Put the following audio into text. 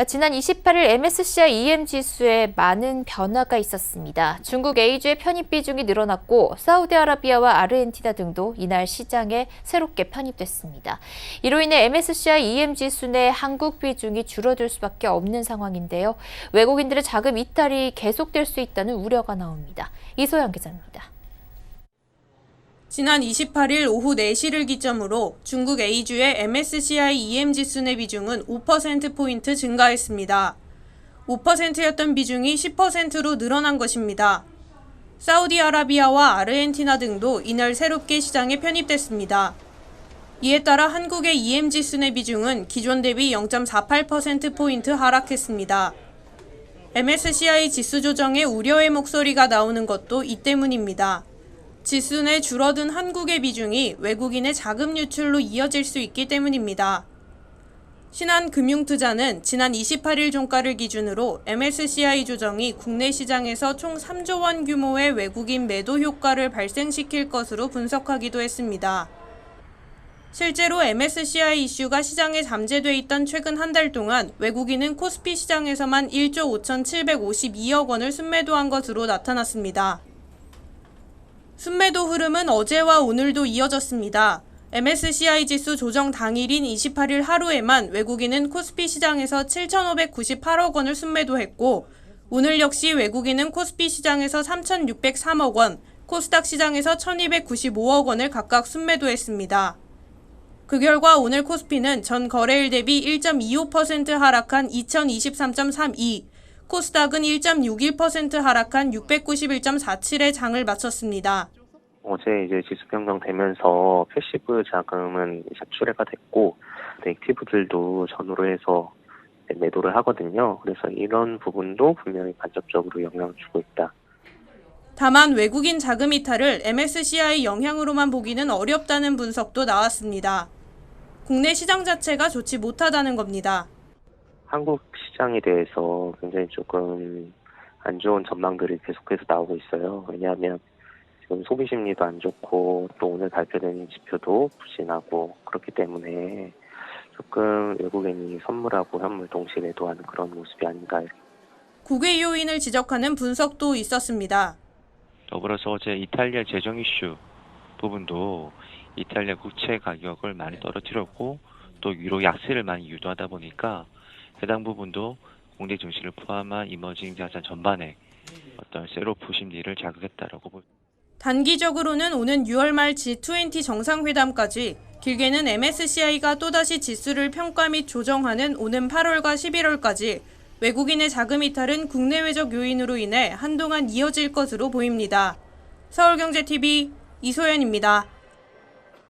지난 28일 MSCI EM 지수에 많은 변화가 있었습니다. 중국 A주의 편입 비중이 늘어났고 사우디아라비아와 아르헨티나 등도 이날 시장에 새롭게 편입됐습니다. 이로 인해 MSCI EM 지수 내 한국 비중이 줄어들 수밖에 없는 상황인데요. 외국인들의 자금 이탈이 계속될 수 있다는 우려가 나옵니다. 이소영 기자입니다. 지난 28일 오후 4시를 기점으로 중국 A주의 MSCI EM 지수 내 비중은 5%포인트 증가했습니다. 5%였던 비중이 10%로 늘어난 것입니다. 사우디아라비아와 아르헨티나 등도 이날 새롭게 시장에 편입됐습니다. 이에 따라 한국의 EM 지수 내 비중은 기존 대비 0.48%포인트 하락했습니다. MSCI 지수 조정에 우려의 목소리가 나오는 것도 이 때문입니다. 지수 내 줄어든 한국의 비중이 외국인의 자금 유출로 이어질 수 있기 때문입니다. 신한금융투자는 지난 28일 종가를 기준으로 MSCI 조정이 국내 시장에서 총 3조 원 규모의 외국인 매도 효과를 발생시킬 것으로 분석하기도 했습니다. 실제로 MSCI 이슈가 시장에 잠재돼 있던 최근 한 달 동안 외국인은 코스피 시장에서만 1조 5,752억 원을 순매도한 것으로 나타났습니다. 순매도 흐름은 어제와 오늘도 이어졌습니다. MSCI 지수 조정 당일인 28일 하루에만 외국인은 코스피 시장에서 7,598억 원을 순매도했고 오늘 역시 외국인은 코스피 시장에서 3,603억 원, 코스닥 시장에서 1,295억 원을 각각 순매도했습니다. 그 결과 오늘 코스피는 전 거래일 대비 1.25% 하락한 2,023.32, 코스닥은 1.61% 하락한 691.47의 장을 마쳤습니다. 어제 이제 지수 변경되면서 패시브 자금은 출회가 됐고 액티브들도 전후로 해서 매도를 하거든요. 그래서 이런 부분도 분명히 간접적으로 영향을 주고 있다. 다만 외국인 자금 이탈을 MSCI 영향으로만 보기는 어렵다는 분석도 나왔습니다. 국내 시장 자체가 좋지 못하다는 겁니다. 한국 시장에 대해서 굉장히 조금 안 좋은 전망들이 계속해서 나오고 있어요. 왜냐하면 지금 소비 심리도 안 좋고 또 오늘 발표된 지표도 부진하고 그렇기 때문에 조금 외국인이 선물하고 현물 동시에 매도하는 그런 모습이 아닌가. 국외 요인을 지적하는 분석도 있었습니다. 더불어서 어제 이탈리아 재정 이슈 부분도 이탈리아 국채 가격을 많이 떨어뜨렸고 또 유로 약세를 많이 유도하다 보니까 해당 부분도 국내 증시를 포함한 이머징 자산 전반에 어떤 셀오프 심리를 자극했다라고 봅니다. 단기적으로는 오는 6월 말 G20 정상회담까지, 길게는 MSCI가 또다시 지수를 평가 및 조정하는 오는 8월과 11월까지 외국인의 자금 이탈은 국내외적 요인으로 인해 한동안 이어질 것으로 보입니다. 서울경제TV 이소연입니다.